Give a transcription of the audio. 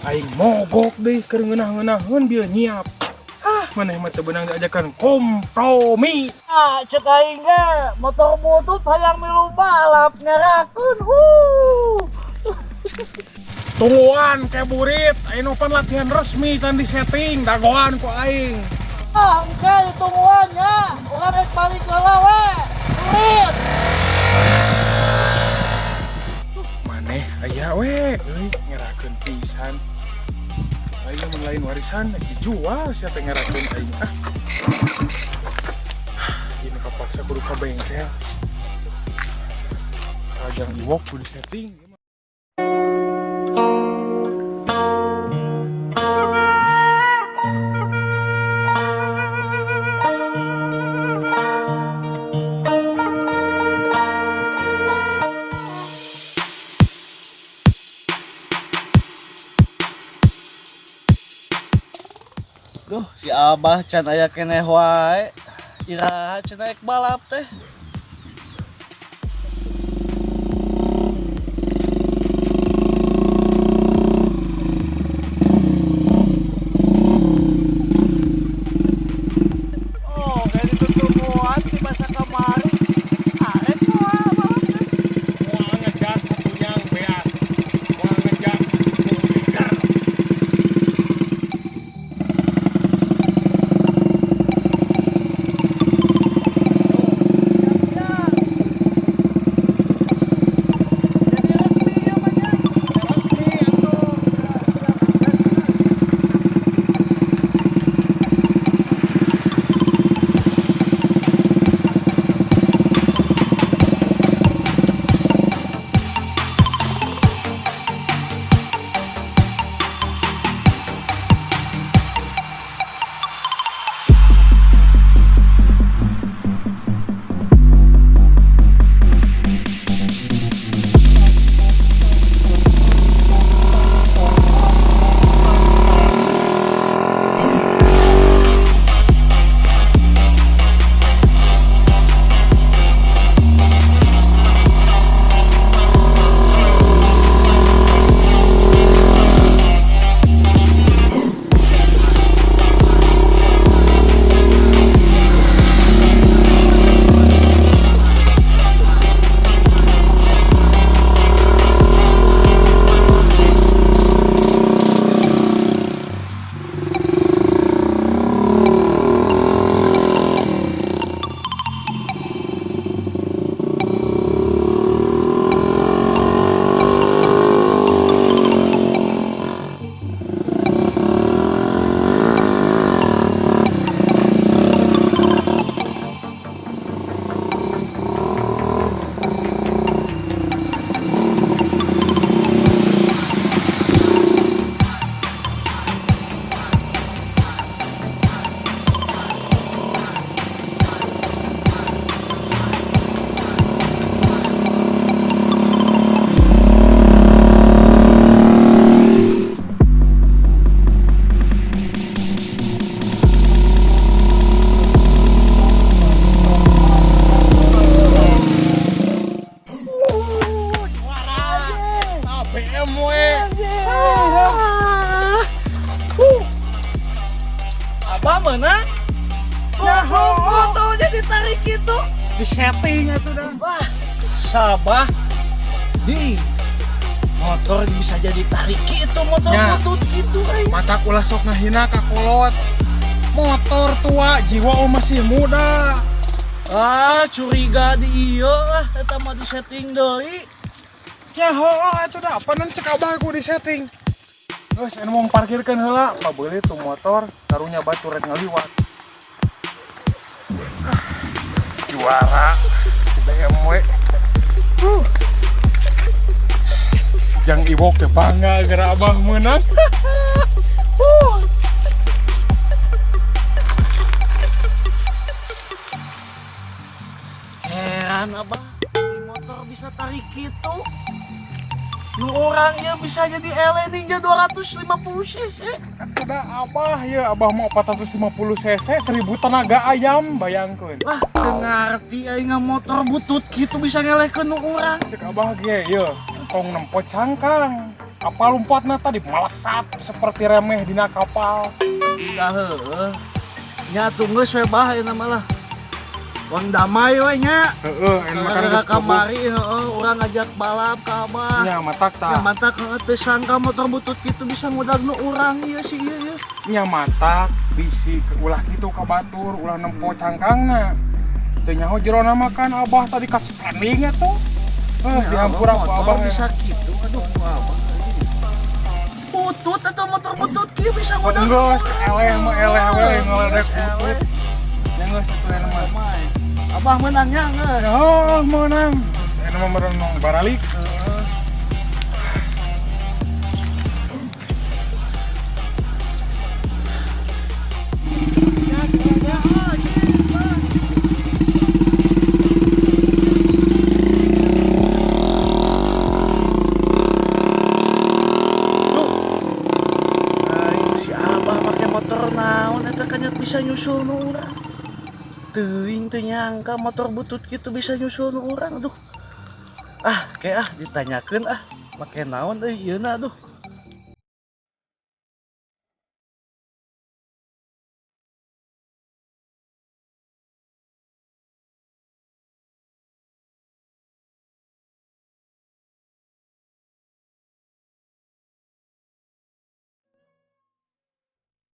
Aing mogok deh keur ngeunah-ngeunaheun bieu nyiap. Maneh mah teu beunang diajakan kompromi. Cek aing ge motor butut hayang milu balap ngerakeun. Tungguan kayak burit, aing opan latihan resmi can di setting dagoan ku aing. Engke ditungguan nya. Urang rek balik heula we. Duit. Maneh aya we, ngerakeun pisan. Aing mun lain warisan dijual sia teh ngerakeun aing. Ini kapaksa kudu ka bengkel. Rajang iwok kudu setting. Duh, si Abah can aya keneh wae. Iraha can naik balap teh. Oh, kayak ditutumuan di masa kamari. Arek moal balap teh. Moal ngejat satunya beas. Moal ngejat ligar. Abah mana? Motornya ditarik gitu. Di setting atuh dah. Wah, Sabah. Di motor bisa jadi tarik gitu, motor Ya. butut gitu. Mata ulah sok ngahina ka kolot. Motor tua, jiwa masih muda. Curiga di iyo lah, eta mah di setting deui. Ya itu dah panen cek abah ku di setting. Geus anu mau parkirkeun heula, pabeuli tuh motor karunya batu rek ngaliwat. Juara BMW. Jang iwok teh bangga gara abah menang. Heran abah, di motor bisa tarik gitu. Nu orang ya bisa jadi LE Ninja 250 cc. Udah abah ya, abah mau 450 cc 1000 tenaga ayam, bayangkeun. Lah, ngerti aing motor butut gitu bisa ngelekeun nu urang. Cek abah ge, ya, kong nempot cangkang. Apa lompatna tadi melesat seperti remeh dina kapal. Dah heueuh. Nya tunggu we bahaya malah. Wang damai we nya. Heeh, makan Karena geus kamari urang ngajak balap ka Abah. nya matak Ya tah. mantap teu sangka motor butut kitu bisa modalna urang ieu sih ieu. Nya matak bisi ulah kitu ka batur, ulah nempo cangkangna. Teu nyaho jerona makan Abah tadi ka standing atuh. Dihampura ku Abah. Bisa gitu. Aduh, Abah. Butut atau motor butut kieu bisa modal. Geus eleh mah eleh we ngeledek butut. Nya geus atuh ena mah. Abah menangnya ngeus. Oh, menang. Ena mah merenung baralik. Si Abah pakai motor naon eta kanyat bisa nyusul nu urang. Teuing teu nyangka motor butut kitu bisa nyusul nu urang. Aduh. Kayak ditanyakeun make naon euy ieuna aduh.